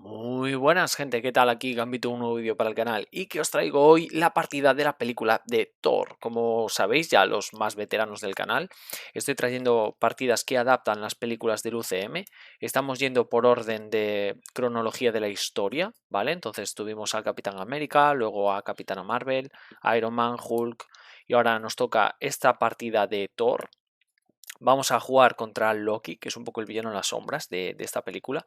Muy buenas gente, ¿qué tal? Aquí Gambito, un nuevo vídeo para el canal y que os traigo hoy la partida de la película de Thor. Como sabéis ya los más veteranos del canal, estoy trayendo partidas que adaptan las películas del UCM. Estamos yendo por orden de cronología de la historia, ¿vale? Entonces tuvimos al Capitán América, luego a Capitana Marvel, Iron Man, Hulk y ahora nos toca esta partida de Thor. Vamos a jugar contra Loki, que es un poco el villano en las sombras de esta película.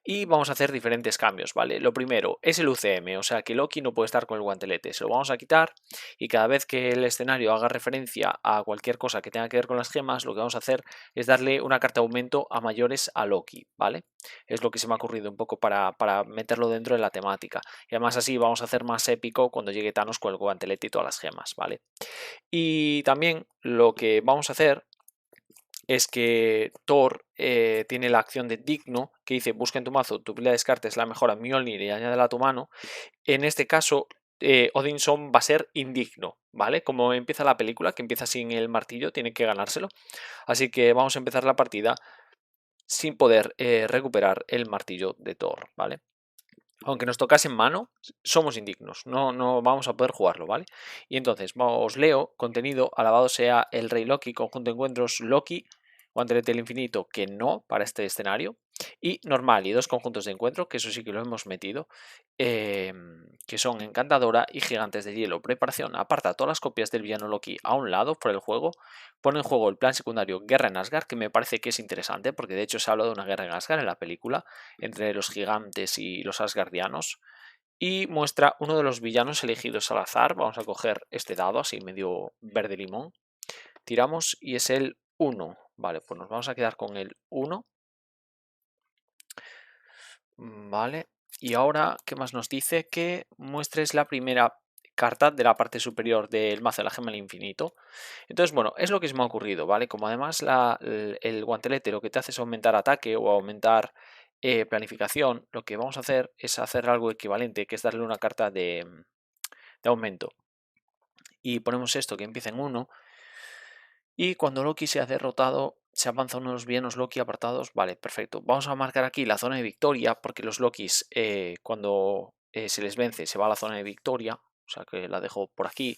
Y vamos a hacer diferentes cambios, ¿vale? Lo primero es el UCM, o sea que Loki no puede estar con el guantelete, se lo vamos a quitar y cada vez que el escenario haga referencia a cualquier cosa que tenga que ver con las gemas, lo que vamos a hacer es darle una carta de aumento a mayores a Loki, ¿vale? Es lo que se me ha ocurrido un poco para meterlo dentro de la temática. Y además así vamos a hacer más épico cuando llegue Thanos con el guantelete y todas las gemas, ¿vale? Y también lo que vamos a hacer es que Thor tiene la acción de digno, que dice busca en tu mazo tu pila de descartes la mejora Mjolnir y añádela a tu mano. En este caso, Odinson va a ser indigno, ¿vale? Como empieza la película, que empieza sin el martillo, tiene que ganárselo. Así que vamos a empezar la partida sin poder recuperar el martillo de Thor, ¿vale? Aunque nos tocase en mano, somos indignos, no vamos a poder jugarlo, ¿vale? Y entonces, os leo contenido, alabado sea el rey Loki, conjunto de encuentros Loki, guantelete del infinito, que no para este escenario, y normal, y dos conjuntos de encuentro, que eso sí que lo hemos metido, que son encantadora y gigantes de hielo. Preparación, aparta todas las copias del villano Loki a un lado por el juego, pone en juego el plan secundario Guerra en Asgard, que me parece que es interesante, porque de hecho se habla de una guerra en Asgard en la película, entre los gigantes y los asgardianos, y muestra uno de los villanos elegidos al azar. Vamos a coger este dado así medio verde limón, tiramos y es el 1. Vale, pues nos vamos a quedar con el 1. Vale, y ahora, ¿qué más nos dice? Que muestres la primera carta de la parte superior del mazo de la gema del infinito. Entonces, bueno, es lo que se me ha ocurrido, ¿vale? Como además el guantelete lo que te hace es aumentar ataque o aumentar planificación, lo que vamos a hacer es hacer algo equivalente, que es darle una carta de aumento. Y ponemos esto que empieza en 1. Y cuando Loki se ha derrotado, se avanza uno de los villanos Loki apartados. Vale, perfecto. Vamos a marcar aquí la zona de victoria, porque los Lokis, cuando se les vence, se va a la zona de victoria. O sea que la dejo por aquí.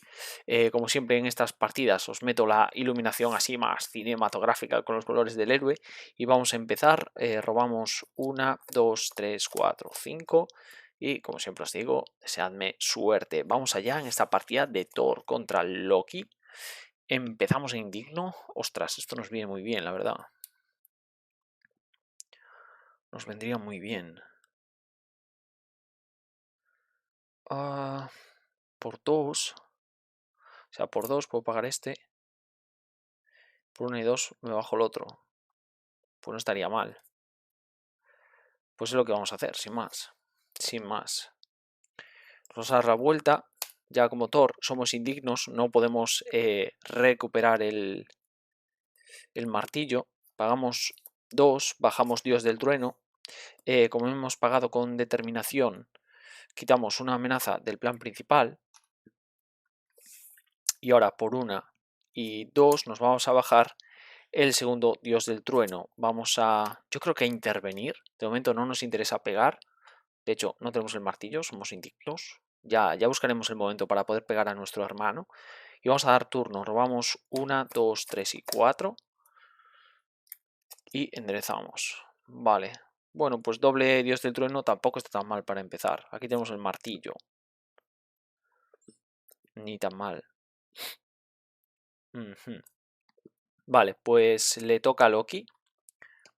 Como siempre en estas partidas, os meto la iluminación así más cinematográfica con los colores del héroe. Y vamos a empezar. Robamos 1, 2, 3, 4, 5. Y como siempre os digo, deseadme suerte. Vamos allá en esta partida de Thor contra Loki. Empezamos en indigno. Ostras, esto nos viene muy bien, la verdad. Nos vendría muy bien. Por 2. O sea, por 2 puedo pagar este. Por 1 y 2 me bajo el otro. Pues no estaría mal. Pues es lo que vamos a hacer, sin más. Sin más. Vamos a dar la vuelta. Ya como Thor somos indignos, no podemos recuperar el martillo. Pagamos 2, bajamos Dios del Trueno. Como hemos pagado con determinación, quitamos una amenaza del plan principal. Y ahora por 1 y 2 nos vamos a bajar el segundo Dios del Trueno. Vamos a, yo creo que a intervenir. De momento no nos interesa pegar. De hecho, no tenemos el martillo, somos indignos. Ya buscaremos el momento para poder pegar a nuestro hermano. Y vamos a dar turno. Robamos 1, 2, 3 y 4. Y enderezamos. Vale. Bueno, pues doble Dios del Trueno tampoco está tan mal para empezar. Aquí tenemos el martillo. Ni tan mal. Vale, pues le toca a Loki.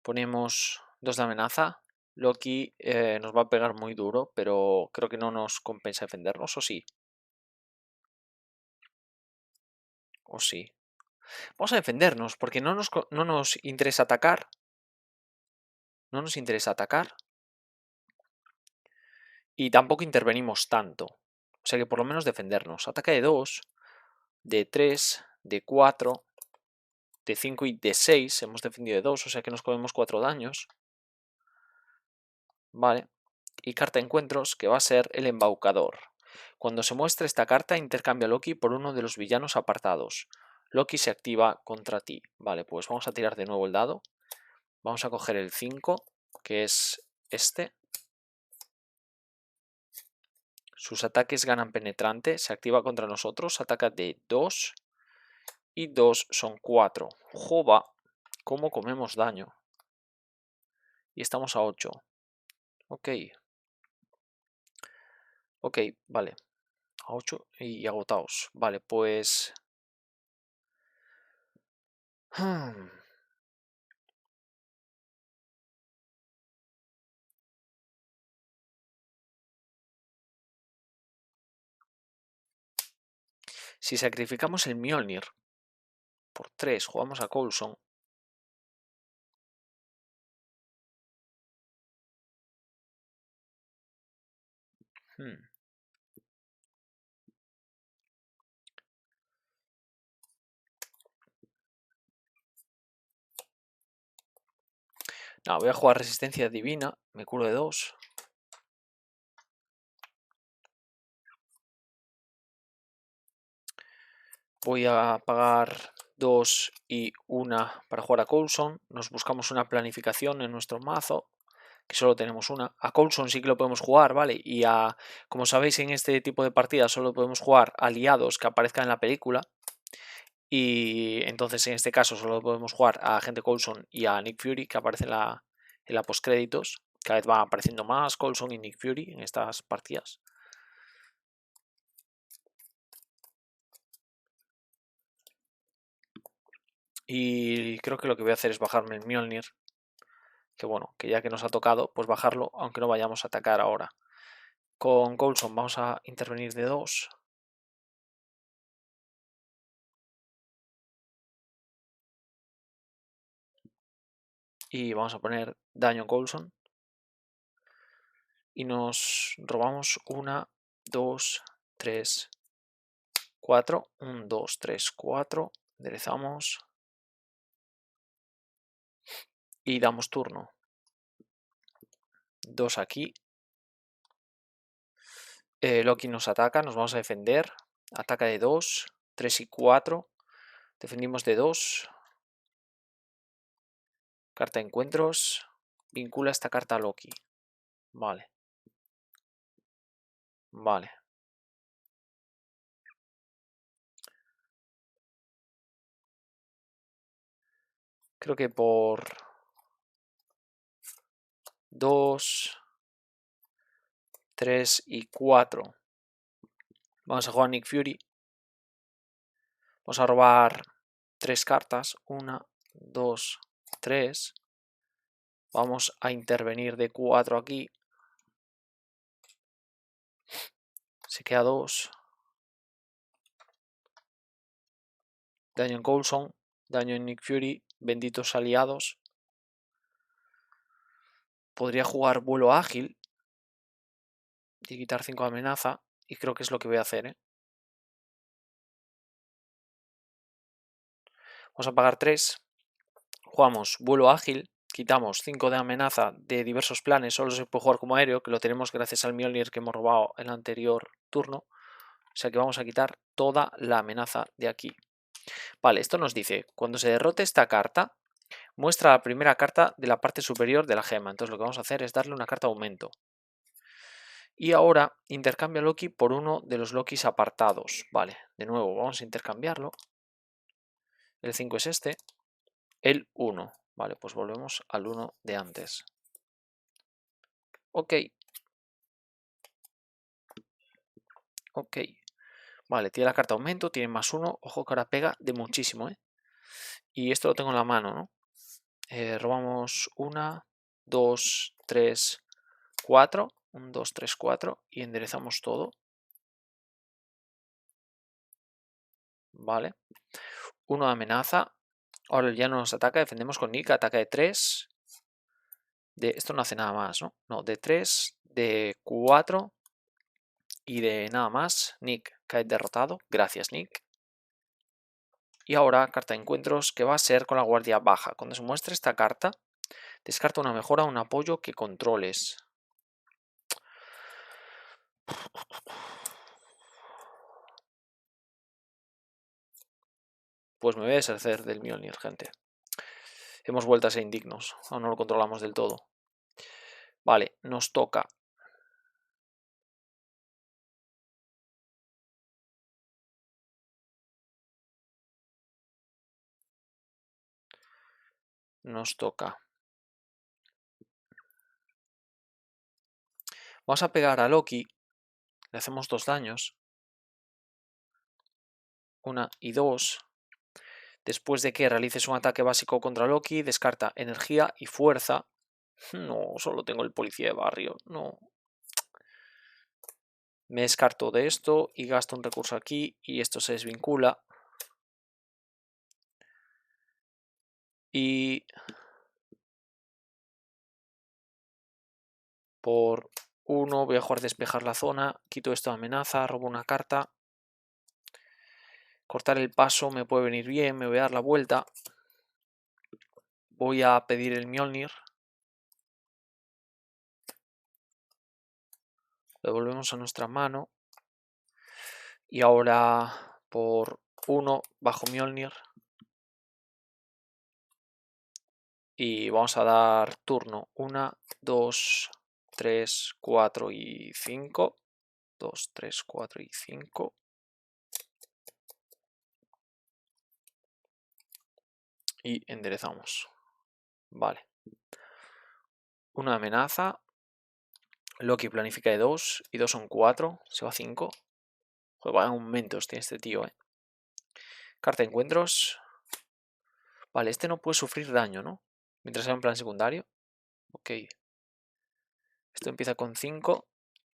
Ponemos 2 de amenaza. Loki nos va a pegar muy duro, pero creo que no nos compensa defendernos, ¿o sí? ¿O sí? Vamos a defendernos, porque no nos interesa atacar. No nos interesa atacar. Y tampoco intervenimos tanto. O sea que por lo menos defendernos. Ataque de 2, de 3, de 4, de 5 y de 6. Hemos defendido de 2, o sea que nos comemos 4 daños. Vale. Y carta de encuentros, que va a ser el embaucador. Cuando se muestre esta carta, intercambia a Loki por uno de los villanos apartados. Loki se activa contra ti. Vale, pues vamos a tirar de nuevo el dado. Vamos a coger el 5, que es este. Sus ataques ganan penetrante, se activa contra nosotros, ataca de 2 y 2 son 4. Jova, ¿cómo comemos daño? Y estamos a 8. Ok. Ok, vale. A 8 y agotados. Vale, pues... Si sacrificamos el Mjolnir por 3, jugamos a Coulson. No, voy a jugar resistencia divina, me curo de 2. Voy a pagar 2 y 1 para jugar a Coulson. Nos buscamos una planificación en nuestro mazo, que solo tenemos una. A Coulson sí que lo podemos jugar, ¿vale? Y como sabéis, en este tipo de partidas solo podemos jugar aliados que aparezcan en la película. Y entonces en este caso solo podemos jugar a Agente Coulson y a Nick Fury, que aparece en la postcréditos. Cada vez van apareciendo más Coulson y Nick Fury en estas partidas. Y creo que lo que voy a hacer es bajarme el Mjolnir. Que bueno, que ya que nos ha tocado, pues bajarlo, aunque no vayamos a atacar ahora. Con Coulson vamos a intervenir de 2. Y vamos a poner daño a Coulson. Y nos robamos 1, 2, 3, 4. 1, 2, 3, 4. Enderezamos. Y damos turno. 2 aquí. Loki nos ataca, nos vamos a defender. Ataca de 2, 3 y 4. Defendimos de 2. Carta de encuentros. Vincula esta carta a Loki. Vale. Vale. Creo que por 2, 3 y 4 vamos a jugar Nick Fury. Vamos a robar 3 cartas. 1, 2, 3. Vamos a intervenir de 4 aquí. Se queda 2. Daño en Coulson. Daño en Nick Fury. Benditos aliados. Podría jugar vuelo ágil y quitar 5 de amenaza. Y creo que es lo que voy a hacer, ¿eh? Vamos a pagar 3. Jugamos vuelo ágil. Quitamos 5 de amenaza de diversos planes. Solo se puede jugar como aéreo, que lo tenemos gracias al Mjolnir que hemos robado en el anterior turno. O sea que vamos a quitar toda la amenaza de aquí. Vale, esto nos dice, cuando se derrote esta carta, muestra la primera carta de la parte superior de la gema. Entonces lo que vamos a hacer es darle una carta de aumento. Y ahora intercambia Loki por uno de los Lokis apartados. Vale, de nuevo vamos a intercambiarlo. El 5 es este. El 1. Vale, pues volvemos al 1 de antes. Ok. Ok. Vale, tiene la carta aumento, tiene más 1. Ojo que ahora pega de muchísimo, ¿eh? Y esto lo tengo en la mano, ¿no? Robamos 1, 2, 3, 4. 1, 2, 3, 4. Y enderezamos todo. Vale. 1 de amenaza. Ahora ya no nos ataca, defendemos con Nick. Ataca de 3. Esto no hace nada más, ¿no? No, de 3, de 4 y de nada más. Nick cae derrotado. Gracias, Nick. Y ahora, carta de encuentros, que va a ser con la guardia baja. Cuando se muestre esta carta, descarta una mejora o un apoyo que controles. Pues me voy a deshacer del Mjolnir, gente. Hemos vuelto a ser indignos. Aún no lo controlamos del todo. Vale, nos toca nos toca. Vamos a pegar a Loki. Le hacemos 2 daños. 1 y 2. Después de que realices un ataque básico contra Loki, descarta energía y fuerza. No, solo tengo el policía de barrio. No. Me descarto de esto y gasto un recurso aquí y esto se desvincula. Y por 1 voy a jugar despejar la zona. Quito esto de amenaza, robo una carta. Cortar el paso me puede venir bien, me voy a dar la vuelta. Voy a pedir el Mjolnir. Lo devolvemos a nuestra mano. Y ahora por 1 bajo Mjolnir. Y vamos a dar turno. 1, 2, 3, 4 y 5. 2, 3, 4 y 5. Y enderezamos. Vale. Una amenaza. Loki planifica de 2. Y 2 son 4. Se va a 5. Joder, vaya aumentos tiene este tío, Carta de encuentros. Vale, este no puede sufrir daño, ¿no? Mientras sea en plan secundario. Ok. Esto empieza con 5.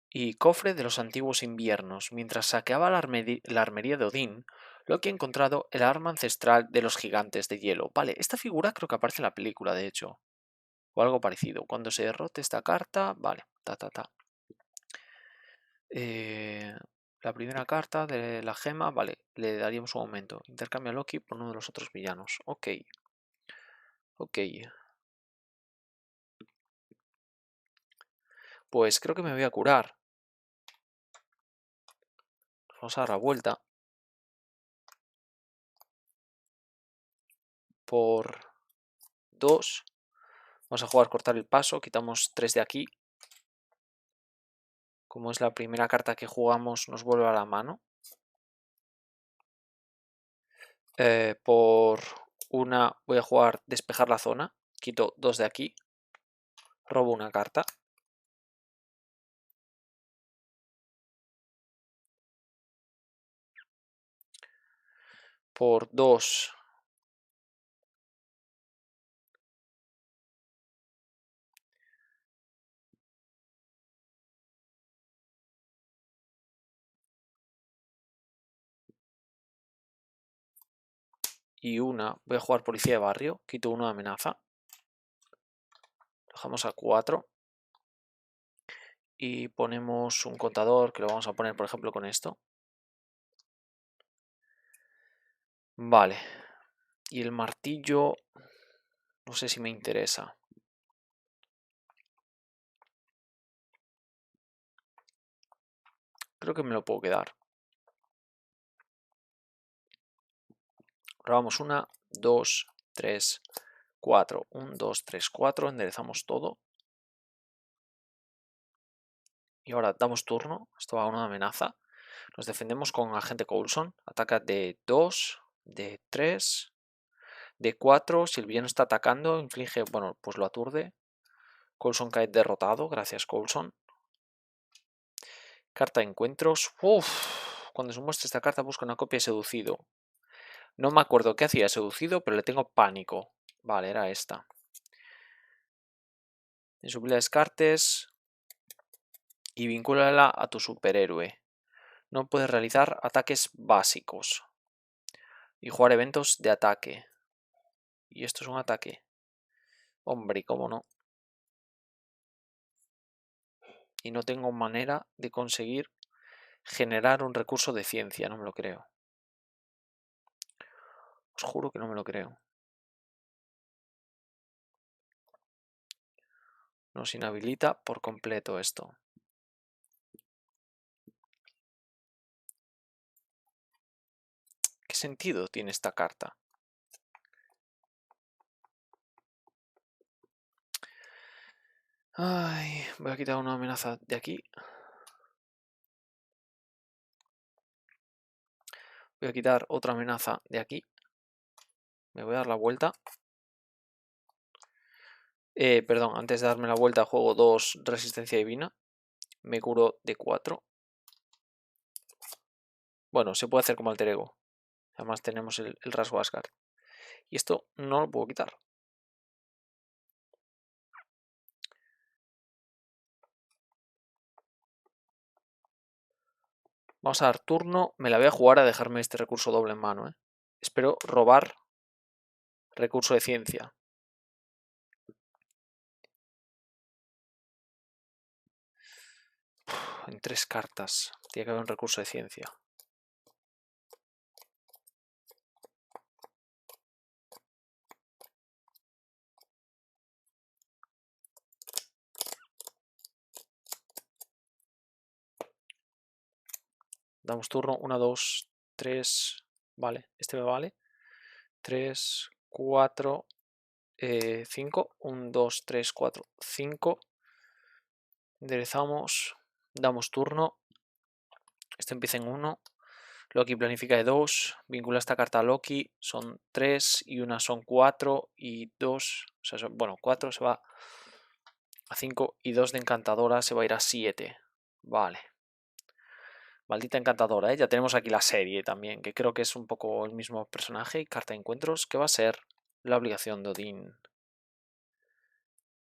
Y cofre de los antiguos inviernos. Mientras saqueaba la armería de Odín, Loki ha encontrado el arma ancestral de los gigantes de hielo. Vale, esta figura creo que aparece en la película, de hecho. O algo parecido. Cuando se derrote esta carta, vale, la primera carta de la gema, vale, le daríamos un aumento. Intercambia a Loki por uno de los otros villanos. Ok. Ok. Pues creo que me voy a curar. Vamos a dar la vuelta. Por 2. Vamos a jugar cortar el paso. Quitamos 3 de aquí. Como es la primera carta que jugamos, nos vuelve a la mano. Por 1 voy a jugar despejar la zona. Quito 2 de aquí. Robo una carta. Por 2. Y 1 voy a jugar policía de barrio. Quito 1 de amenaza. Dejamos a 4. Y ponemos un contador que lo vamos a poner, por ejemplo, con esto. Vale. Y el martillo, no sé si me interesa. Creo que me lo puedo quedar. Robamos 1, 2, 3, 4. 1, 2, 3, 4. Enderezamos todo. Y ahora damos turno. Esto va a una amenaza. Nos defendemos con agente Coulson. Ataca de 2, de 3, de 4. Si el villano está atacando, inflige, bueno, pues lo aturde. Coulson cae derrotado. Gracias, Coulson. Carta de encuentros. Uf, cuando se muestra esta carta busca una copia de seducido. No me acuerdo qué hacía seducido, pero le tengo pánico. Vale, era esta. En su pila de descartes y vincúlala a tu superhéroe. No puedes realizar ataques básicos y jugar eventos de ataque. Y esto es un ataque. Hombre, ¿cómo no? Y no tengo manera de conseguir generar un recurso de ciencia, no me lo creo. Os juro que no me lo creo. Nos inhabilita por completo esto. ¿Qué sentido tiene esta carta? Ay, voy a quitar una amenaza de aquí. Voy a quitar otra amenaza de aquí. Me voy a dar la vuelta. Perdón, antes de darme la vuelta juego 2 resistencia divina. Me curo de 4. Bueno, se puede hacer como alter ego. Además tenemos el rasgo Asgard. Y esto no lo puedo quitar. Vamos a dar turno. Me la voy a jugar a dejarme este recurso doble en mano. Espero robar recurso de ciencia. En 3 cartas. Tiene que haber un recurso de ciencia. Damos turno. 1, 2, 3. Vale, este me vale. 3, 4, 5. 1, 2, 3, 4, 5. Enderezamos. Damos turno. Este empieza en 1. Loki planifica de 2. Vincula esta carta a Loki. Son 3 y una son 4 y 2. O sea, bueno, 4 se va a 5 y 2 de encantadora se va a ir a 7. Vale. Maldita encantadora, ¿eh? Ya tenemos aquí la serie también, que creo que es un poco el mismo personaje. Y carta de encuentros, que va a ser la obligación de Odín.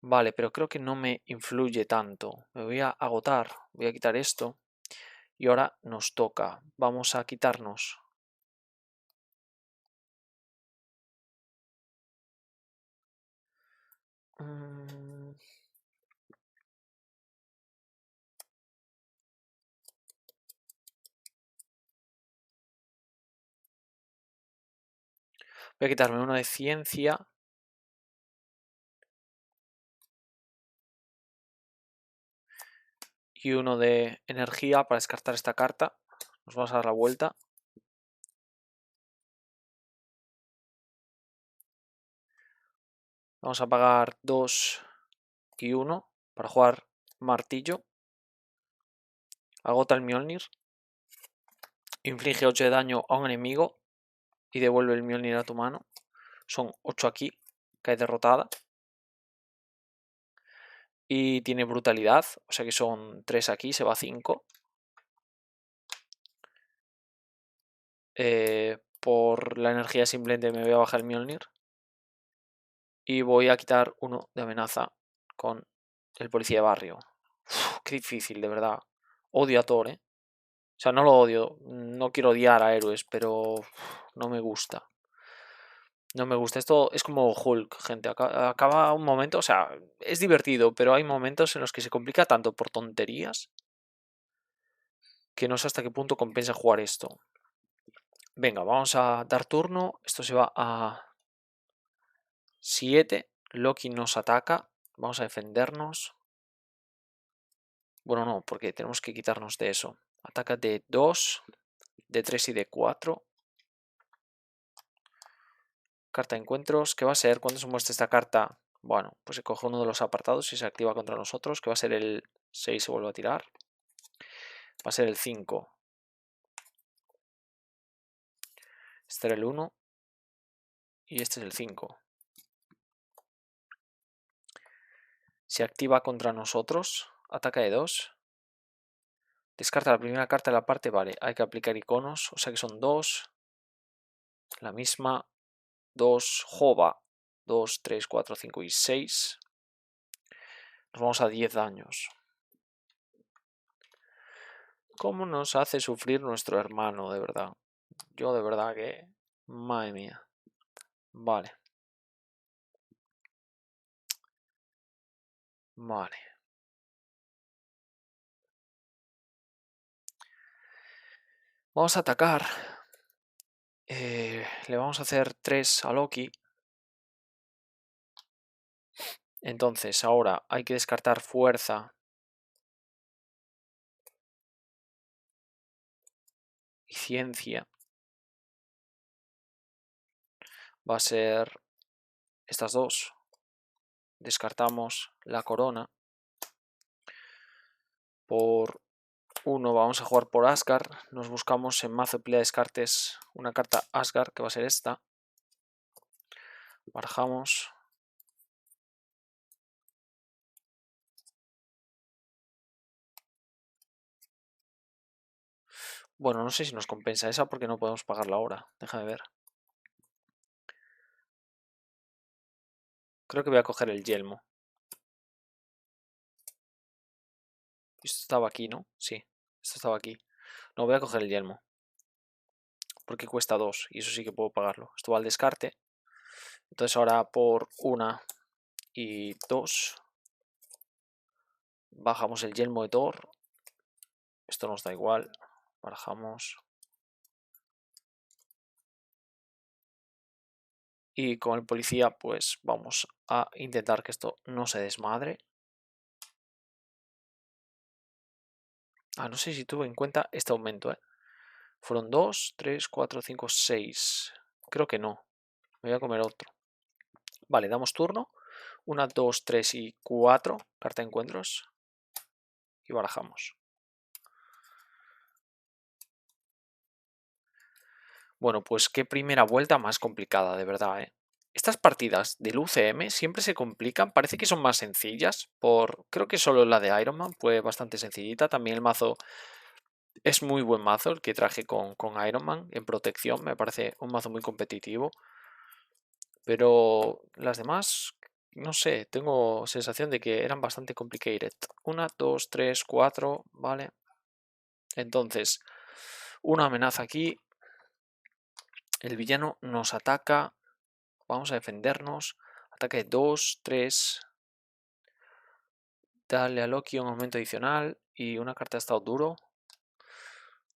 Vale, pero creo que no me influye tanto. Me voy a agotar. Voy a quitar esto. Y ahora nos toca. Vamos a quitarnos. Voy a quitarme uno de ciencia. Y uno de energía para descartar esta carta. Nos vamos a dar la vuelta. Vamos a pagar 2 y 1 para jugar martillo. Agota el Mjolnir. Inflige 8 de daño a un enemigo. Y devuelve el Mjolnir a tu mano. Son 8 aquí. Cae derrotada. Y tiene brutalidad. O sea que son 3 aquí. Se va a 5. Por la energía simplemente me voy a bajar el Mjolnir. Y voy a quitar uno de amenaza con el policía de barrio. Uf, qué difícil, de verdad. Odio a Thor, ¿eh? O sea, no lo odio. No quiero odiar a héroes, pero no me gusta. No me gusta. Esto es como Hulk, gente. Acaba un momento, o sea, es divertido, pero hay momentos en los que se complica tanto por tonterías que no sé hasta qué punto compensa jugar esto. Venga, vamos a dar turno. Esto se va a 7. Loki nos ataca. Vamos a defendernos. Bueno, no, porque tenemos que quitarnos de eso. Ataca de 2, de 3 y de 4. Carta de encuentros. ¿Qué va a ser? Cuando se muestre esta carta? Bueno, pues se coge uno de los apartados y se activa contra nosotros. Que va a ser el 6, se vuelve a tirar. Va a ser el 5. Este era el 1. Y este es el 5. Se activa contra nosotros. Ataca de 2. Descarta la primera carta de la parte. Vale, hay que aplicar iconos. O sea que son 2. La misma. 2. Jova. 2, 3, 4, 5 y 6. Nos vamos a 10 daños. ¿Cómo nos hace sufrir nuestro hermano, de verdad? Yo de verdad que... Madre mía. Vale. Vale. Vamos a atacar. Le vamos a hacer 3 a Loki. Entonces ahora hay que descartar fuerza. Y ciencia. Va a ser estas dos. Descartamos la corona. Por 1 vamos a jugar por Asgard. Nos buscamos en mazo de pelea de descartes una carta Asgard, que va a ser esta. Barajamos. Bueno, no sé si nos compensa esa porque no podemos pagarla ahora. Déjame ver. Creo que voy a coger el yelmo. Esto estaba aquí, ¿no? Sí, esto estaba aquí. No, voy a coger el yelmo. Porque cuesta 2 y eso sí que puedo pagarlo. Esto va al descarte. Entonces ahora por 1 y 2 bajamos el yelmo de Thor. Esto nos da igual. Bajamos. Y con el policía pues vamos a intentar que esto no se desmadre. Ah, no sé si tuve en cuenta este aumento, ¿eh? Fueron 2, 3, 4, 5, 6. Creo que no. Me voy a comer otro. Vale, damos turno. 1, 2, 3 y 4. Carta de encuentros. Y barajamos. Bueno, pues qué primera vuelta más complicada, de verdad, ¿eh? Estas partidas del UCM siempre se complican, parece que son más sencillas, creo que solo la de Iron Man fue bastante sencillita, también el mazo es muy buen mazo, el que traje con Iron Man en protección, me parece un mazo muy competitivo, pero las demás, no sé, tengo sensación de que eran bastante complicated. 1, 2, 3, 4, vale. Entonces, una amenaza aquí, el villano nos ataca. Vamos a defendernos. Ataque 2, 3. Dale a Loki un aumento adicional y una carta de estado duro.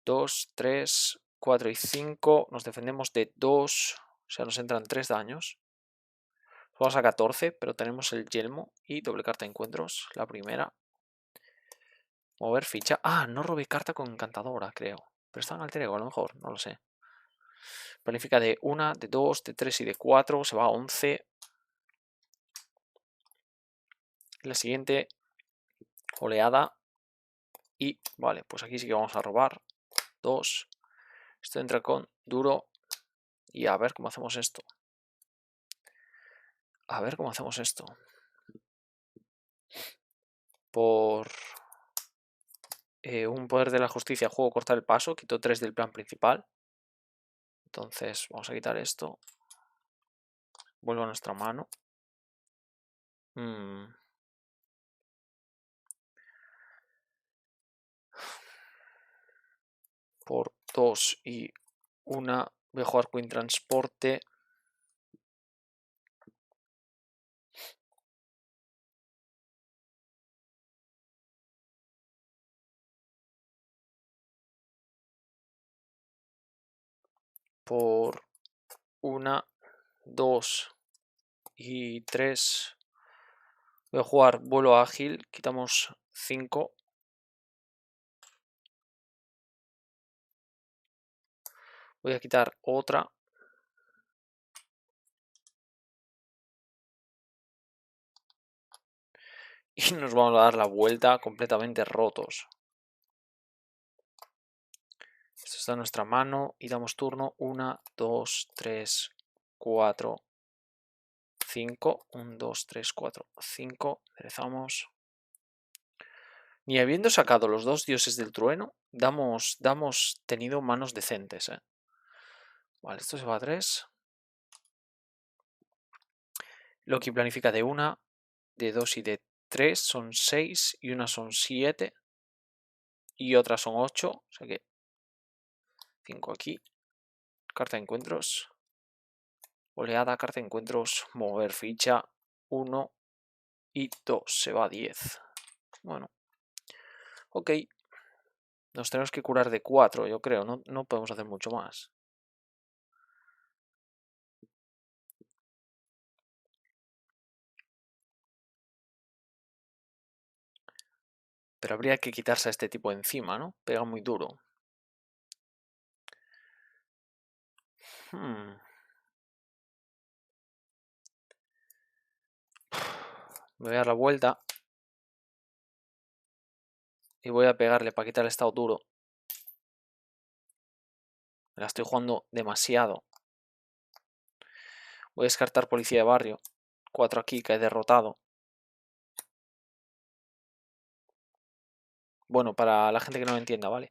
2, 3, 4 y 5. Nos defendemos de 2. O sea, nos entran 3 daños. Vamos a 14, pero tenemos el yelmo y doble carta de encuentros. La primera. Mover ficha. Ah, no robé carta con encantadora, creo. Pero está en alter ego, a lo mejor, no lo sé. Planifica de 1, de 2, de 3 y de 4. Se va a 11. La siguiente oleada. Y vale, pues aquí sí que vamos a robar. 2. Esto entra con duro. Y a ver cómo hacemos esto. A ver cómo hacemos esto. Por un poder de la justicia, juego cortar el paso. Quito 3 del plan principal. Entonces vamos a quitar esto. Vuelvo a nuestra mano. Por 2 y 1. Voy a jugar Queen Transporte. Por 1, 2 y 3. Voy a jugar vuelo ágil. Quitamos 5. Voy a quitar otra. Y nos vamos a dar la vuelta completamente rotos. Esto está en nuestra mano y damos turno. 1, 2, 3, 4, 5. 1, 2, 3, 4, 5. Enderezamos. Ni habiendo sacado los 2 dioses del trueno, damos tenido manos decentes, ¿eh? Vale, esto se va a 3. Loki planifica de 1, de 2 y de 3. Son 6 y una son 7. Y otras son 8. O sea que 5 aquí. Carta de encuentros. Oleada, carta de encuentros. Mover ficha. 1 y 2. Se va a 10. Bueno. Ok. Nos tenemos que curar de 4, yo creo. No podemos hacer mucho más. Pero habría que quitarse a este tipo encima, ¿no? Pega muy duro. Me voy a dar la vuelta. Y voy a pegarle para quitar el estado duro. Me la estoy jugando demasiado. Voy a descartar policía de barrio. 4 aquí, que he derrotado. Bueno, para la gente que no lo entienda, ¿vale?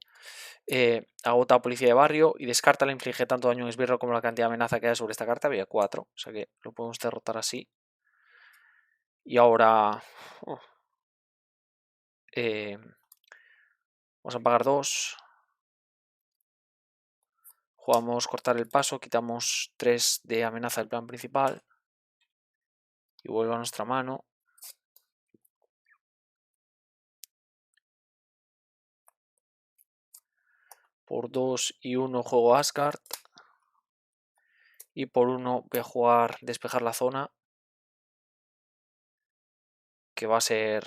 Agota a policía de barrio y descarta le inflige tanto daño a un esbirro como la cantidad de amenaza que hay sobre esta carta. Había 4, o sea que lo podemos derrotar así. Y ahora vamos a pagar 2. Jugamos cortar el paso, quitamos 3 de amenaza del plan principal. Y vuelve a nuestra mano. Por 2 y 1 juego Asgard. Y por 1 voy a jugar despejar la zona. Que va a ser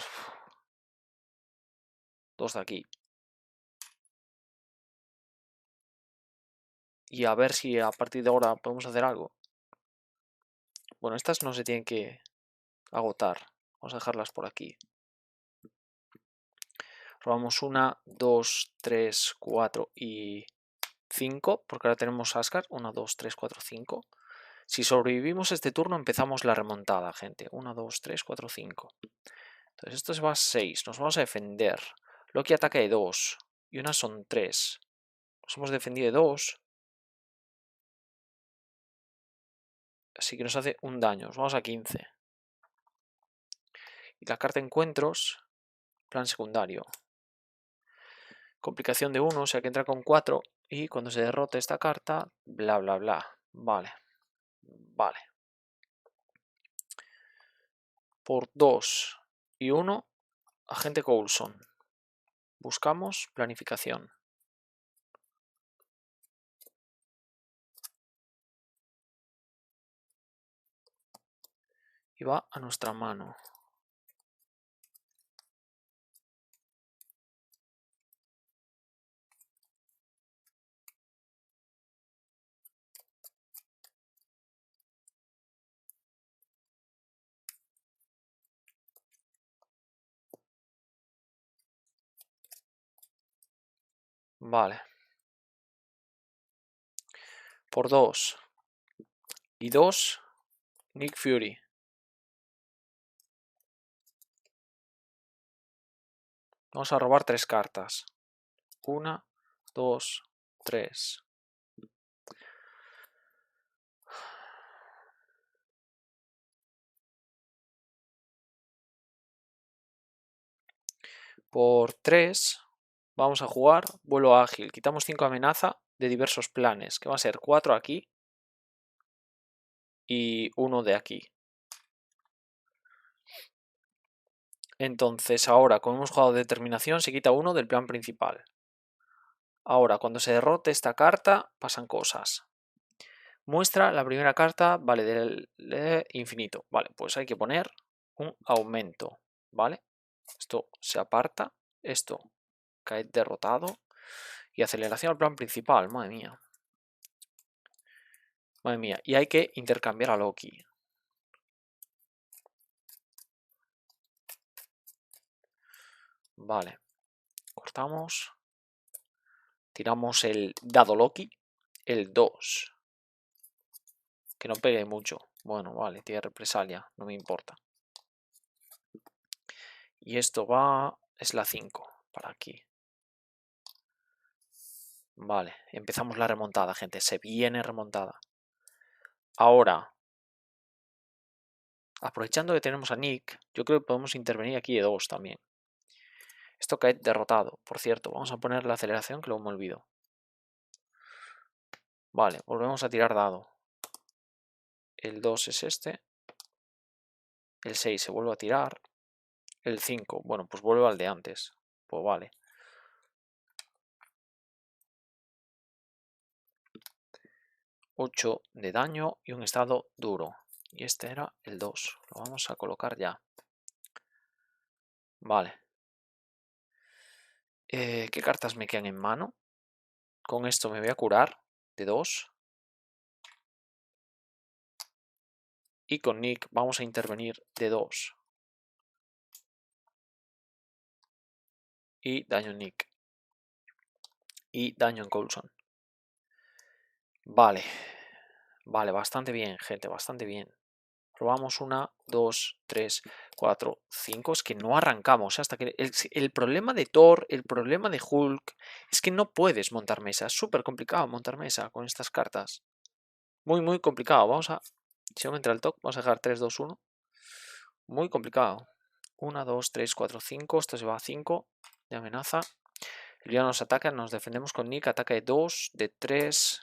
2 de aquí. Y a ver si a partir de ahora podemos hacer algo. Bueno, estas no se tienen que agotar. Vamos a dejarlas por aquí. Robamos 1, 2, 3, 4 y 5. Porque ahora tenemos Asgard. 1, 2, 3, 4, 5. Si sobrevivimos este turno empezamos la remontada, gente. 1, 2, 3, 4, 5. Entonces esto se va a 6. Nos vamos a defender. Loki ataca de 2. Y unas son 3. Nos hemos defendido de 2. Así que nos hace un daño. Nos vamos a 15. Y la carta encuentros. Plan secundario. Complicación de 1, o sea que entra con 4. Y cuando se derrote esta carta, bla bla bla. Vale. Vale. Por 2 y 1, agente Coulson. Buscamos planificación. Y va a nuestra mano. Vale. Por 2 y 2, Nick Fury. Vamos a robar 3 cartas. 1, 2, 3. Por 3 vamos a jugar vuelo ágil. Quitamos 5 amenaza de diversos planes, que va a ser 4 aquí y 1 de aquí. Entonces ahora, como hemos jugado determinación, se quita 1 del plan principal. Ahora, cuando se derrote esta carta, pasan cosas. Muestra la primera carta, vale, del infinito. Vale, pues hay que poner un aumento, ¿vale? Esto se aparta, esto cae derrotado y aceleración al plan principal, madre mía. Madre mía, y hay que intercambiar a Loki. Vale, cortamos, tiramos el dado Loki, el 2. Que no pegue mucho. Bueno, vale, tiene represalia, no me importa. Y esto va, es la 5, para aquí. Vale, empezamos la remontada, gente, se viene remontada. Ahora, aprovechando que tenemos a Nick, yo creo que podemos intervenir aquí de 2 también. Esto cae derrotado, por cierto, vamos a poner la aceleración que luego me olvido. Vale, volvemos a tirar dado. El 2 es este. El 6 se vuelve a tirar. El 5, bueno, pues vuelvo al de antes. Pues vale. $8 de daño y un estado duro. Y este era el 2. Lo vamos a colocar ya. Vale. ¿Qué cartas me quedan en mano? Con esto me voy a curar de 2. Y con Nick vamos a intervenir de 2. Y daño en Nick. Y daño en Coulson. Vale. Vale, bastante bien, gente, bastante bien. Robamos 1, 2, 3, 4, 5. Es que no arrancamos hasta que... El problema de Thor, el problema de Hulk, es que no puedes montar mesa. Es súper complicado montar mesa con estas cartas. Muy, muy complicado. Vamos a... Si no me entra el toque, vamos a dejar 3, 2, 1. Muy complicado. 1, 2, 3, 4, 5. Esto se va a 5 de amenaza. El villano nos ataca, nos defendemos con Nick. Ataca de 2, de 3,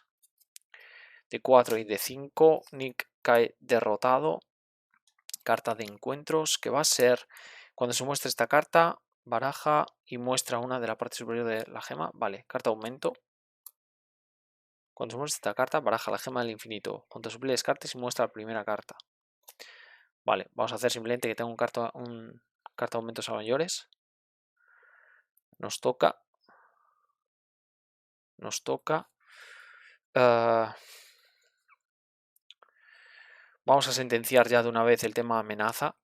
de 4 y de 5. Nick cae derrotado. Carta de encuentros, que va a ser cuando se muestre esta carta, baraja y muestra una de la parte superior de la gema. Vale, carta aumento. Cuando se muestre esta carta, baraja la gema del infinito. Cuando suple descartes y muestra la primera carta. Vale, vamos a hacer simplemente que tenga un carta aumentos a mayores. Nos toca. Nos toca. Vamos a sentenciar ya de una vez el tema amenaza.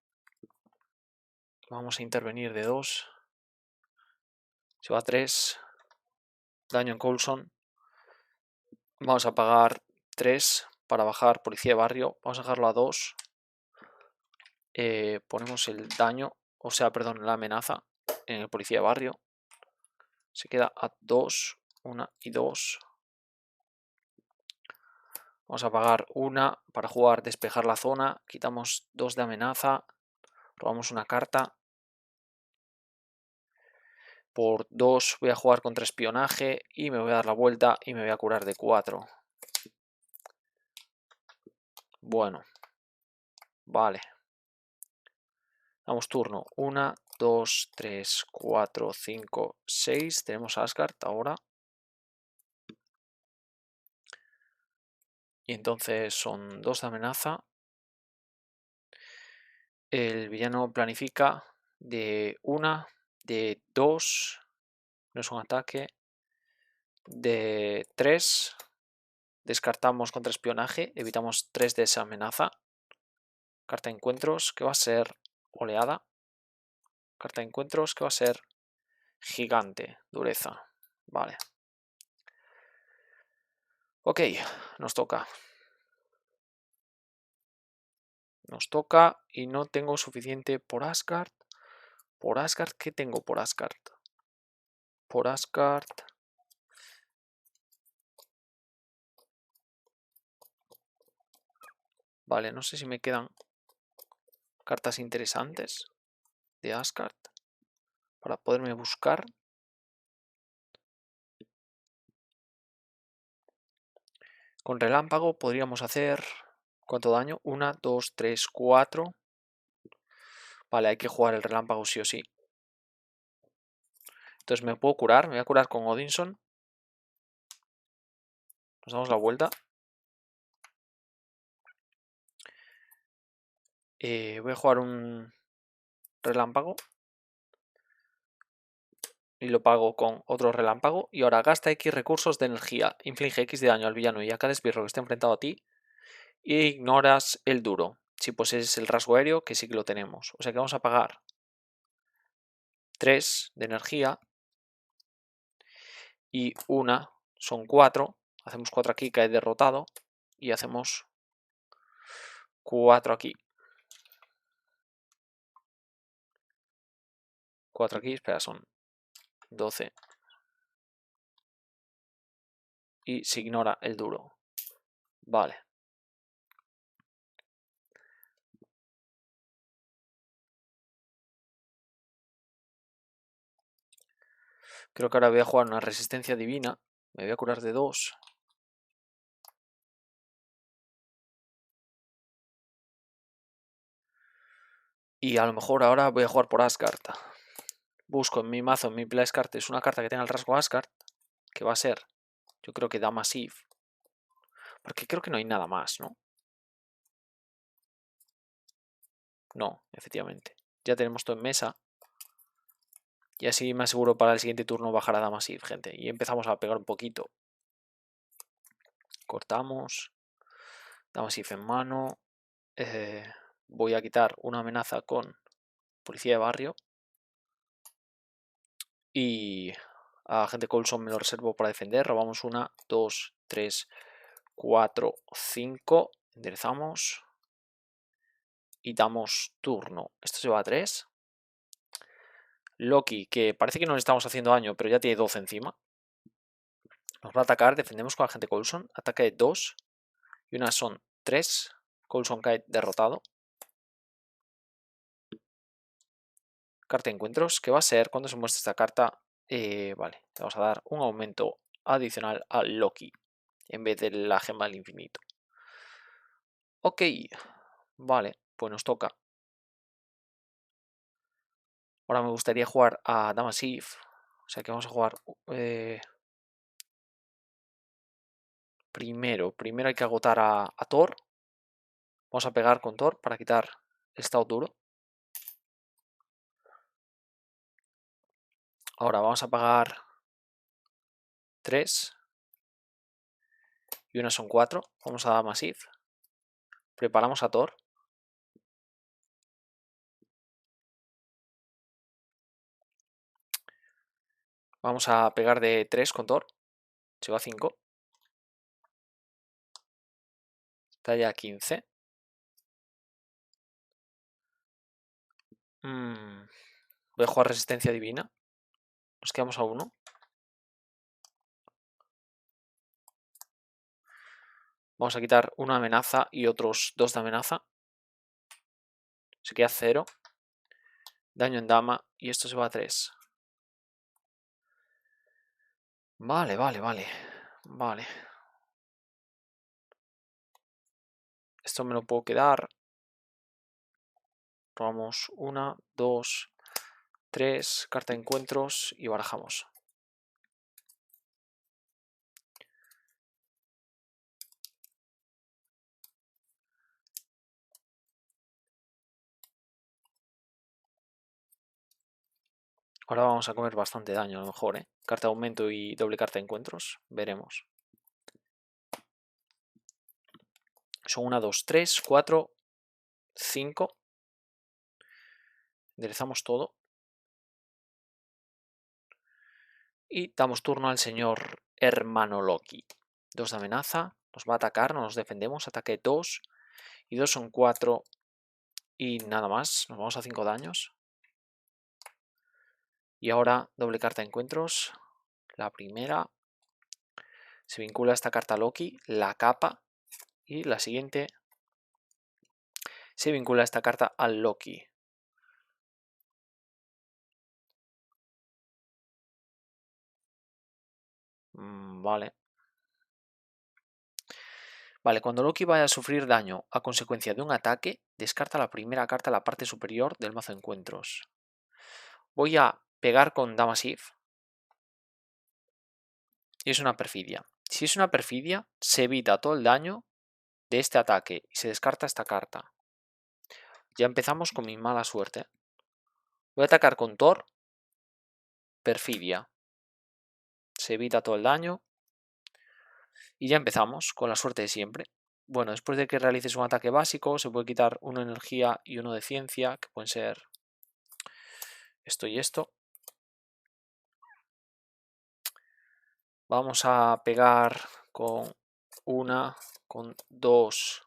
Vamos a intervenir de 2. Se va a 3. Daño en Coulson. Vamos a pagar 3 para bajar policía de barrio. Vamos a dejarlo a 2. Ponemos el daño, o sea, perdón, la amenaza en el policía de barrio. Se queda a 2, 1 y 2. Vamos a pagar 1 para jugar despejar la zona. Quitamos 2 de amenaza. Robamos una carta. Por 2 voy a jugar contra espionaje y me voy a dar la vuelta y me voy a curar de 4. Bueno, vale. Damos turno. 1, 2, 3, 4, 5, 6. Tenemos a Asgard ahora. Y entonces son 2 de amenaza. El villano planifica de 1, de 2. No es un ataque. De 3. Descartamos contra espionaje. Evitamos 3 de esa amenaza. Carta de encuentros que va a ser oleada. Carta de encuentros que va a ser gigante. Dureza. Vale. Ok, nos toca. Nos toca y no tengo suficiente por Asgard. Por Asgard, ¿qué tengo por Asgard? Por Asgard. Vale, no sé si me quedan cartas interesantes de Asgard para poderme buscar. Con relámpago podríamos hacer... ¿Cuánto daño? 1, 2, 3, 4. Vale, hay que jugar el relámpago sí o sí. Entonces me puedo curar. Me voy a curar con Odinson. Nos damos la vuelta. Voy a jugar un relámpago. Y lo pago con otro relámpago. Y ahora gasta X recursos de energía. Inflige X de daño al villano y a cada esbirro que esté enfrentado a ti. Y ignoras el duro. Si posees el rasgo aéreo, que sí que lo tenemos. O sea que vamos a pagar 3 de energía. Y 1 son 4. Hacemos 4 aquí, cae derrotado. Y hacemos 4 aquí. 4 aquí, espera, son 12. Y se ignora el duro. Vale. Creo que ahora voy a jugar una resistencia divina. Me voy a curar de 2. Y a lo mejor ahora voy a jugar por Asgard. Busco en mi mazo, en mi place card, es una carta que tenga el rasgo Asgard. Que va a ser, yo creo que da Massive. Porque creo que no hay nada más, ¿no? No, efectivamente. Ya tenemos todo en mesa. Y así me aseguro para el siguiente turno bajar a Damassive, gente. Y empezamos a pegar un poquito. Cortamos. Damassive en mano. Voy a quitar una amenaza con policía de barrio. Y a agente Coulson me lo reservo para defender. Robamos 1, 2, 3, 4, 5. Enderezamos. y damos turno. Esto se va a 3. Loki, que parece que no le estamos haciendo daño, pero ya tiene 12 encima. Nos va a atacar, defendemos con agente Coulson. Ataque de 2 y una son 3. Coulson cae derrotado. Carta de encuentros, que va a ser cuando se muestre esta carta. Vale, le vamos a dar un aumento adicional a Loki en vez de la gema del infinito. Ok, vale, pues nos toca. Ahora me gustaría jugar a Damasif. O sea que vamos a jugar primero hay que agotar a Thor. Vamos a pegar con Thor para quitar el estado duro. Ahora vamos a pagar 3 y una son 4. Vamos a Damasif. Preparamos a Thor. Vamos a pegar de 3 con Thor. Se va a 5. Está ya a 15. Voy a jugar resistencia divina. Nos quedamos a 1. Vamos a quitar una amenaza y otros 2 de amenaza. Se queda 0. Daño en dama y esto se va a 3. Vale. Esto me lo puedo quedar. Probamos 1, 2, 3. Carta de encuentros y barajamos. Ahora vamos a comer bastante daño a lo mejor, ¿eh? Carta de aumento y doble carta de encuentros. Veremos. Son 1, 2, 3, 4, 5. Enderezamos todo. Y damos turno al señor hermano Loki. 2 de amenaza. Nos va a atacar, no nos defendemos. Ataque 2. Y 2 son 4. Y nada más. Nos vamos a 5 daños. Y ahora doble carta de encuentros. La primera. Se vincula esta carta a Loki. La capa. Y la siguiente. Se vincula esta carta al Loki. Vale. Vale, cuando Loki vaya a sufrir daño a consecuencia de un ataque, descarta la primera carta a la parte superior del mazo de encuentros. Voy a pegar con Damasif. Y es una perfidia. Si es una perfidia, se evita todo el daño de este ataque y se descarta esta carta. Ya empezamos con mi mala suerte. Voy a atacar con Thor. Perfidia. Se evita todo el daño. Y ya empezamos con la suerte de siempre. Bueno, después de que realices un ataque básico, se puede quitar uno de energía y uno de ciencia, que pueden ser esto y esto. Vamos a pegar con 1, con 2,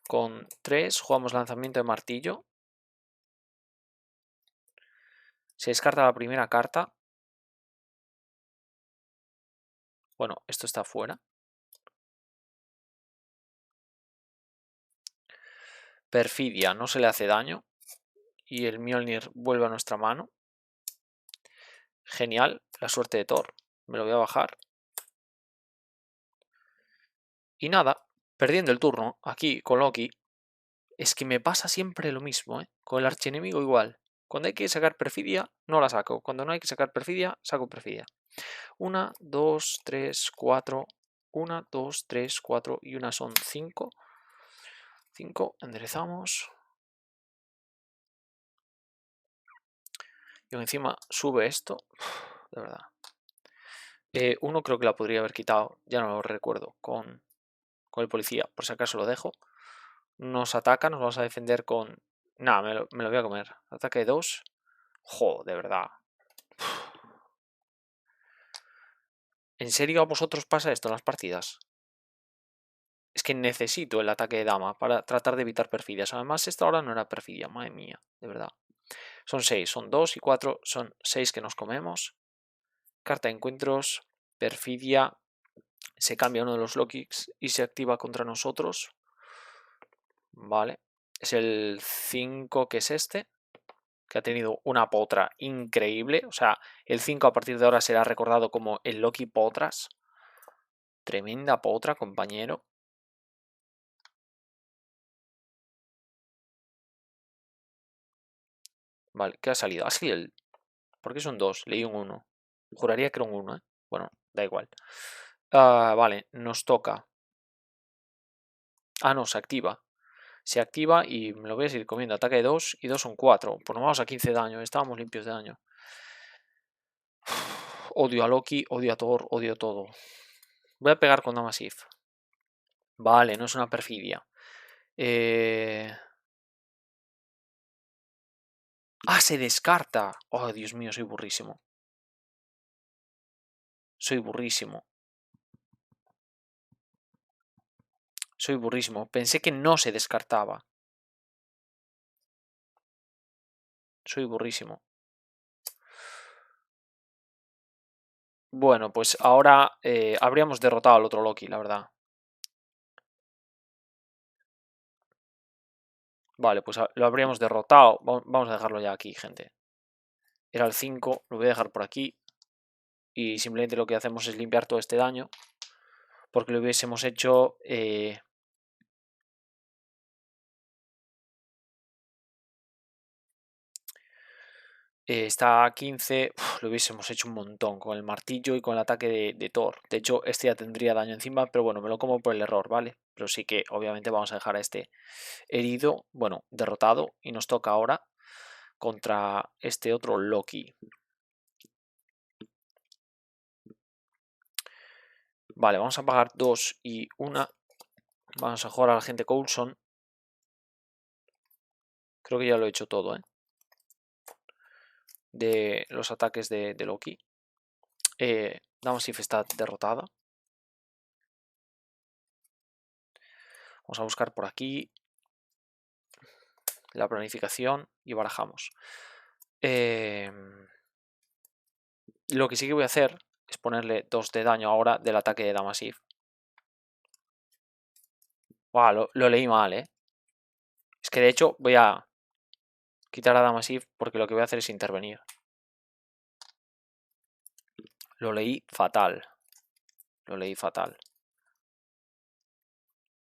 con 3. Jugamos lanzamiento de martillo. Se descarta la primera carta. Bueno, esto está fuera. Perfidia, no se le hace daño. Y el Mjolnir vuelve a nuestra mano. Genial, la suerte de Thor. Me lo voy a bajar. Y nada, perdiendo el turno aquí con Loki. Es que me pasa siempre lo mismo, ¿eh? Con el archienemigo igual. Cuando hay que sacar perfidia, no la saco. Cuando no hay que sacar perfidia, saco perfidia. 1, 2, 3, 4. 1, 2, 3, 4 y una son 5. 5, enderezamos. Y encima sube esto. De verdad. Uno creo que la podría haber quitado, ya no lo recuerdo, con el policía. Por si acaso lo dejo. Nos ataca, nos vamos a defender con... Nada, me lo voy a comer. Ataque 2. Jo, de verdad. ¿En serio a vosotros pasa esto en las partidas? Es que necesito el ataque de dama para tratar de evitar perfidias. Además, esta ahora no era perfidia, madre mía, de verdad. Son 6, son 2 y 4, son 6 que nos comemos. Carta de encuentros, perfidia, se cambia uno de los Lokis y se activa contra nosotros. Vale, es el 5 que es este, que ha tenido una potra increíble. O sea, el 5 a partir de ahora será recordado como el Loki Potras. Tremenda potra, compañero. Vale, ¿qué ha salido? Ha salido el... ¿Por qué son 2? Leí un 1. Juraría que era un 1, ¿eh? Bueno, da igual. Vale, nos toca. Ah, no, se activa. Se activa y me lo voy a seguir comiendo. Ataque de 2 y 2 son 4. Pues nos vamos a 15 de daño. Estábamos limpios de daño. Odio a Loki, odio a Thor, odio todo. Voy a pegar con Damasif. Vale, no es una perfidia. Ah, se descarta. Oh, Dios mío, soy burrísimo. Soy burrísimo. Soy burrísimo. Pensé que no se descartaba. Soy burrísimo. Bueno, pues ahora habríamos derrotado al otro Loki, la verdad. Vale, pues lo habríamos derrotado. Vamos a dejarlo ya aquí, gente. Era el 5, lo voy a dejar por aquí. Y simplemente lo que hacemos es limpiar todo este daño. Porque lo hubiésemos hecho... está a 15, lo hubiésemos hecho un montón con el martillo y con el ataque de Thor. De hecho, este ya tendría daño encima, pero bueno, me lo como por el error, ¿vale? Pero sí que obviamente vamos a dejar a este herido, bueno, derrotado. Y nos toca ahora contra este otro Loki. Vale, vamos a pagar 2 y 1. Vamos a jugar a la gente Coulson. Creo que ya lo he hecho todo, ¿eh? De los ataques de Loki. Damasif está derrotada. Vamos a buscar por aquí la planificación y barajamos. Lo que sí que voy a hacer es ponerle 2 de daño ahora del ataque de Damasif. Lo leí mal, ¿eh? Es que de hecho voy a quitar a Damasif porque lo que voy a hacer es intervenir. Lo leí fatal. Lo leí fatal.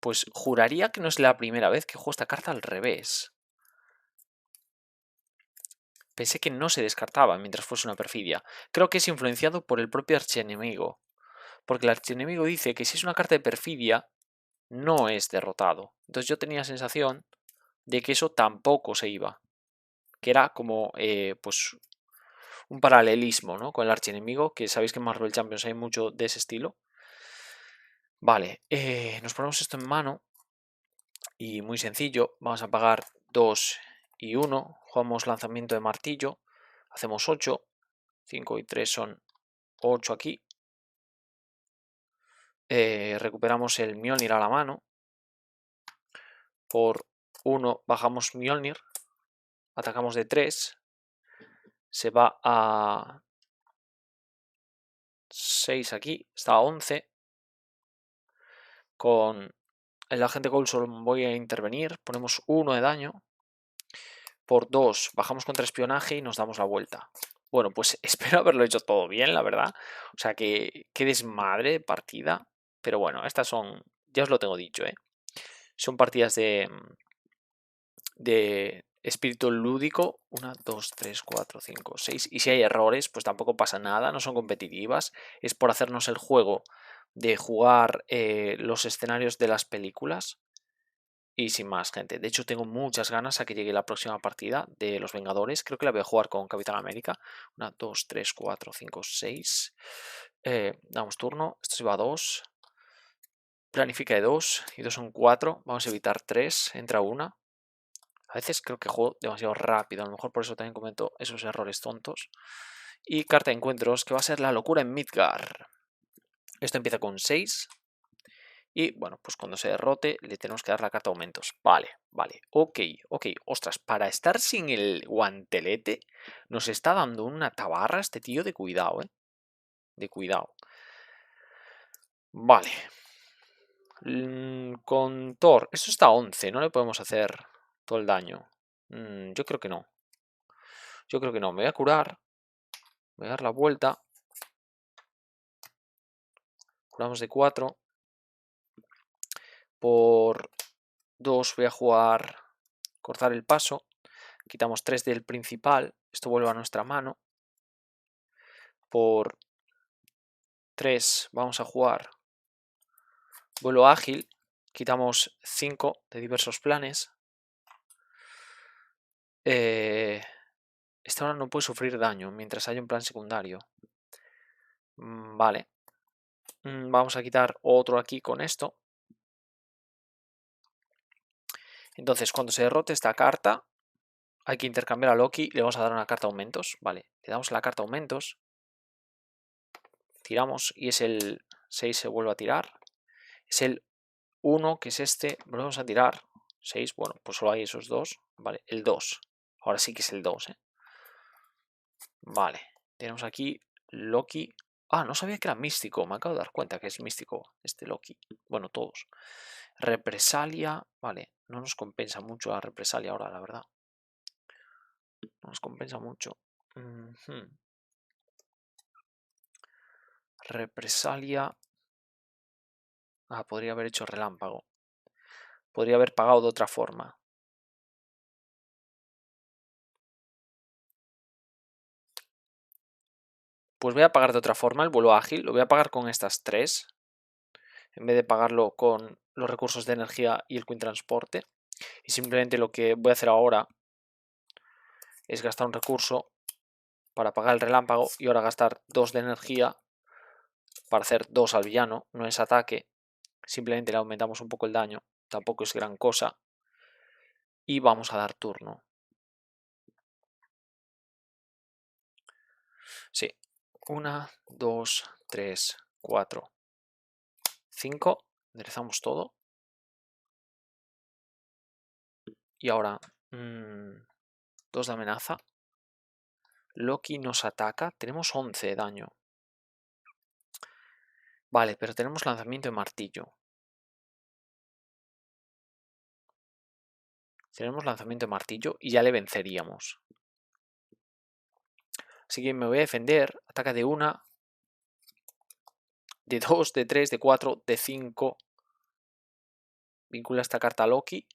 Pues juraría que no es la primera vez que juego esta carta al revés. Pensé que no se descartaba mientras fuese una perfidia. Creo que es influenciado por el propio archienemigo. Porque el archienemigo dice que si es una carta de perfidia, no es derrotado. Entonces yo tenía la sensación de que eso tampoco se iba. Que era como, pues, un paralelismo, ¿no? Con el archienemigo, que sabéis que en Marvel Champions hay mucho de ese estilo. Vale, nos ponemos esto en mano. Y muy sencillo, vamos a pagar 2 y 1. Jugamos lanzamiento de martillo. Hacemos 8. 5 y 3 son 8 aquí. Recuperamos el Mjolnir a la mano. Por 1 bajamos Mjolnir. Atacamos de 3. Se va a 6 aquí. Está a 11. Con el agente Coulson voy a intervenir. Ponemos 1 de daño. Por 2 bajamos contra espionaje y nos damos la vuelta. Bueno, pues espero haberlo hecho todo bien, la verdad. O sea, que desmadre de partida. Pero bueno, estas son, ya os lo tengo dicho, ¿eh? Son partidas de espíritu lúdico. 1, 2, 3, 4, 5, 6. Y si hay errores, pues tampoco pasa nada, no son competitivas. Es por hacernos el juego de jugar los escenarios de las películas. Y sin más, gente. De hecho, tengo muchas ganas a que llegue la próxima partida de los Vengadores. Creo que la voy a jugar con Capitán América. 1, 2, 3, 4, 5, 6. Damos turno. Esto se va a 2. Planifica de 2. Y 2 son 4. Vamos a evitar 3. Entra 1. A veces creo que juego demasiado rápido. A lo mejor por eso también comento esos errores tontos. Y carta de encuentros, que va a ser la locura en Midgar. Esto empieza con 6. Y bueno, pues cuando se derrote le tenemos que dar la carta aumentos. Vale, vale, ok. Ostras, para estar sin el guantelete nos está dando una tabarra este tío de cuidado, de cuidado. Vale. Con Thor, esto está a 11, no le podemos hacer todo el daño. Yo creo que no. Yo creo que no. Me voy a curar. Voy a dar la vuelta. Curamos de 4. Por 2 voy a jugar cortar el paso. Quitamos 3 del principal. Esto vuelve a nuestra mano. Por 3 vamos a jugar vuelo ágil. Quitamos 5 de diversos planes. Esta ahora no puede sufrir daño mientras haya un plan secundario. Vale. Vamos a quitar otro aquí con esto. Entonces, cuando se derrote esta carta, hay que intercambiar a Loki y le vamos a dar una carta aumentos. Vale, le damos la carta aumentos. Tiramos y es el 6, se vuelve a tirar. Es el 1, que es este. Volvemos a tirar. 6, bueno, pues solo hay esos dos. Vale, el 2. Ahora sí que es el 2, Vale, tenemos aquí Loki. Ah, no sabía que era místico. Me acabo de dar cuenta que es místico este Loki. Bueno, todos. Represalia. Vale, no nos compensa mucho la represalia ahora, la verdad. No nos compensa mucho. Represalia. Ah, podría haber hecho relámpago. Podría haber pagado de otra forma. Pues voy a pagar de otra forma el vuelo ágil. Lo voy a pagar con estas 3. En vez de pagarlo con los recursos de energía y el Queen Transporte. Y simplemente lo que voy a hacer ahora es gastar un recurso para pagar el relámpago. Y ahora gastar 2 de energía para hacer 2 al villano. No es ataque. Simplemente le aumentamos un poco el daño. Tampoco es gran cosa. Y vamos a dar turno. Sí. 1, 2, 3, 4, 5. Enderezamos todo. Y ahora 2 de amenaza. Loki nos ataca. Tenemos 11 de daño. Vale, pero tenemos lanzamiento de martillo. Tenemos lanzamiento de martillo y ya le venceríamos. Así que me voy a defender. Ataca de 1, de 2, de 3, de 4, de 5. Vincula esta carta a Loki.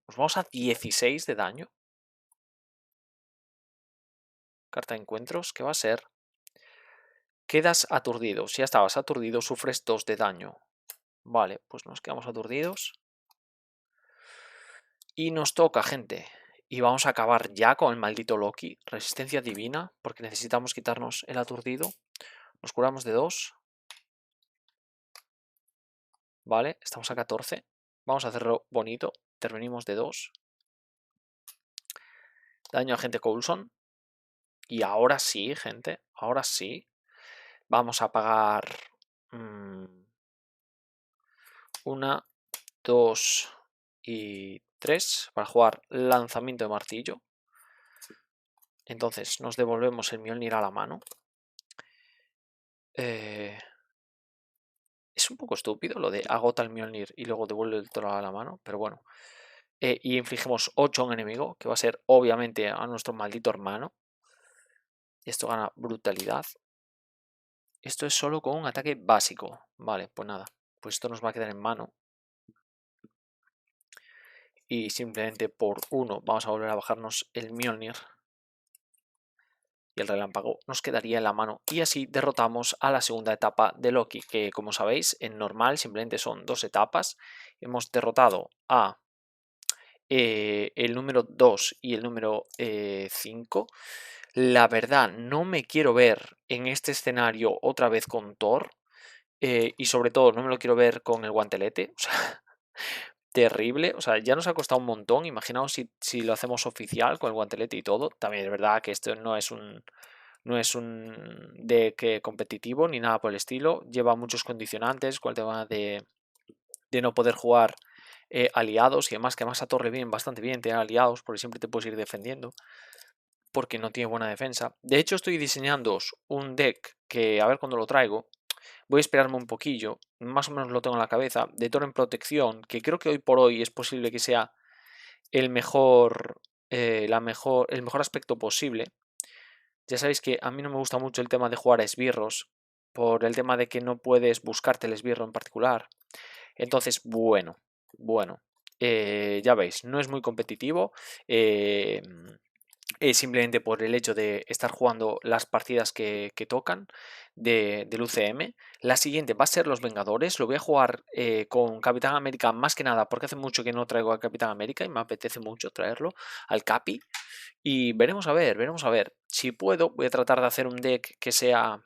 Nos vamos a 16 de daño. Carta de encuentros. ¿Qué va a ser? Quedas aturdido. Si ya estabas aturdido, sufres 2 de daño. Vale, pues nos quedamos aturdidos. Y nos toca, gente. Y vamos a acabar ya con el maldito Loki. Resistencia divina, porque necesitamos quitarnos el aturdido. Nos curamos de 2. Vale, estamos a 14. Vamos a hacerlo bonito. Intervenimos de 2. Daño a agente Coulson. Y ahora sí, gente. Ahora sí. Vamos a pagar 1, 2 y 3 para jugar lanzamiento de martillo. Entonces nos devolvemos el Mjolnir a la mano. Es un poco estúpido lo de agota el Mjolnir y luego devuelve el toro a la mano, pero bueno. Y infligimos 8 a un enemigo, que va a ser obviamente a nuestro maldito hermano. Y esto gana brutalidad. Esto es solo con un ataque básico. Vale, pues nada. Pues esto nos va a quedar en mano. Y simplemente por 1 vamos a volver a bajarnos el Mjolnir. Y el relámpago nos quedaría en la mano. Y así derrotamos a la segunda etapa de Loki, que como sabéis, en normal simplemente son 2 etapas. Hemos derrotado a el número 2 y el número 5. La verdad, no me quiero ver en este escenario otra vez con Thor. Y sobre todo, no me lo quiero ver con el guantelete. O sea, terrible. O sea, ya nos ha costado un montón. Imaginaos si lo hacemos oficial con el guantelete y todo. También es verdad que esto no es un deck competitivo ni nada por el estilo. Lleva muchos condicionantes con el tema de de no poder jugar aliados y además que además a Thor le vienen bastante bien tener aliados porque siempre te puedes ir defendiendo porque no tiene buena defensa. De hecho estoy diseñando un deck que a ver cuándo lo traigo. Voy a esperarme un poquillo, más o menos lo tengo en la cabeza, de Thor en protección, que creo que hoy por hoy es posible que sea el mejor, el mejor aspecto posible. Ya sabéis que a mí no me gusta mucho el tema de jugar a esbirros, por el tema de que no puedes buscarte el esbirro en particular. Entonces, bueno, ya veis, no es muy competitivo. Simplemente por el hecho de estar jugando las partidas que tocan del UCM. La siguiente va a ser los Vengadores. Lo voy a jugar con Capitán América más que nada porque hace mucho que no traigo a Capitán América y me apetece mucho traerlo al Capi. Y veremos a ver. Si puedo, voy a tratar de hacer un deck que sea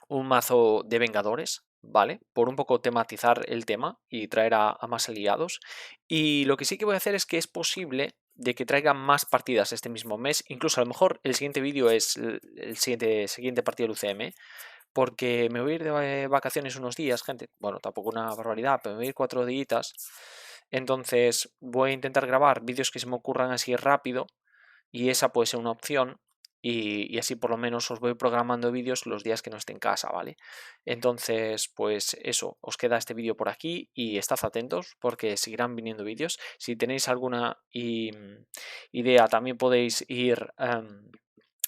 un mazo de Vengadores, ¿vale? Por un poco tematizar el tema y traer a más aliados. Y lo que sí que voy a hacer es que es posible de que traiga más partidas este mismo mes. Incluso a lo mejor el siguiente vídeo es el siguiente partido del UCM. Porque me voy a ir de vacaciones unos días, gente. Bueno, tampoco una barbaridad, pero me voy a ir 4 días. Entonces voy a intentar grabar vídeos que se me ocurran así rápido. Y esa puede ser una opción. Y así por lo menos os voy programando vídeos los días que no esté en casa, ¿vale? Entonces, pues eso, os queda este vídeo por aquí y estad atentos porque seguirán viniendo vídeos. Si tenéis alguna idea, también podéis ir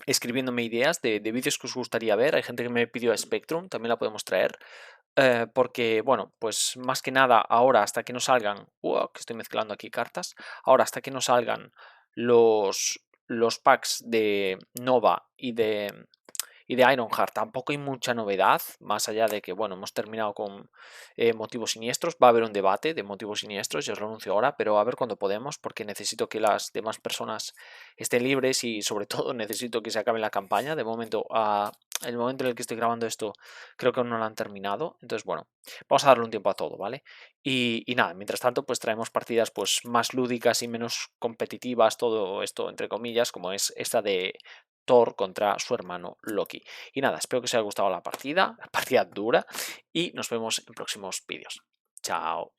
escribiéndome ideas de vídeos que os gustaría ver. Hay gente que me pidió Spectrum, también la podemos traer. Porque, bueno, pues más que nada ahora hasta que no salgan, que estoy mezclando aquí cartas, ahora hasta que no salgan los packs de Nova y de Ironheart tampoco hay mucha novedad, más allá de que, bueno, hemos terminado con motivos siniestros. Va a haber un debate de motivos siniestros, ya os lo anuncio ahora, pero a ver cuándo podemos, porque necesito que las demás personas estén libres y sobre todo necesito que se acabe la campaña. De momento, el momento en el que estoy grabando esto, creo que aún no lo han terminado. Entonces, bueno, vamos a darle un tiempo a todo, ¿vale? Y nada, mientras tanto, pues traemos partidas pues más lúdicas y menos competitivas, todo esto entre comillas, como es esta de Thor contra su hermano Loki. Y nada, espero que os haya gustado la partida dura, y nos vemos en próximos vídeos. Chao.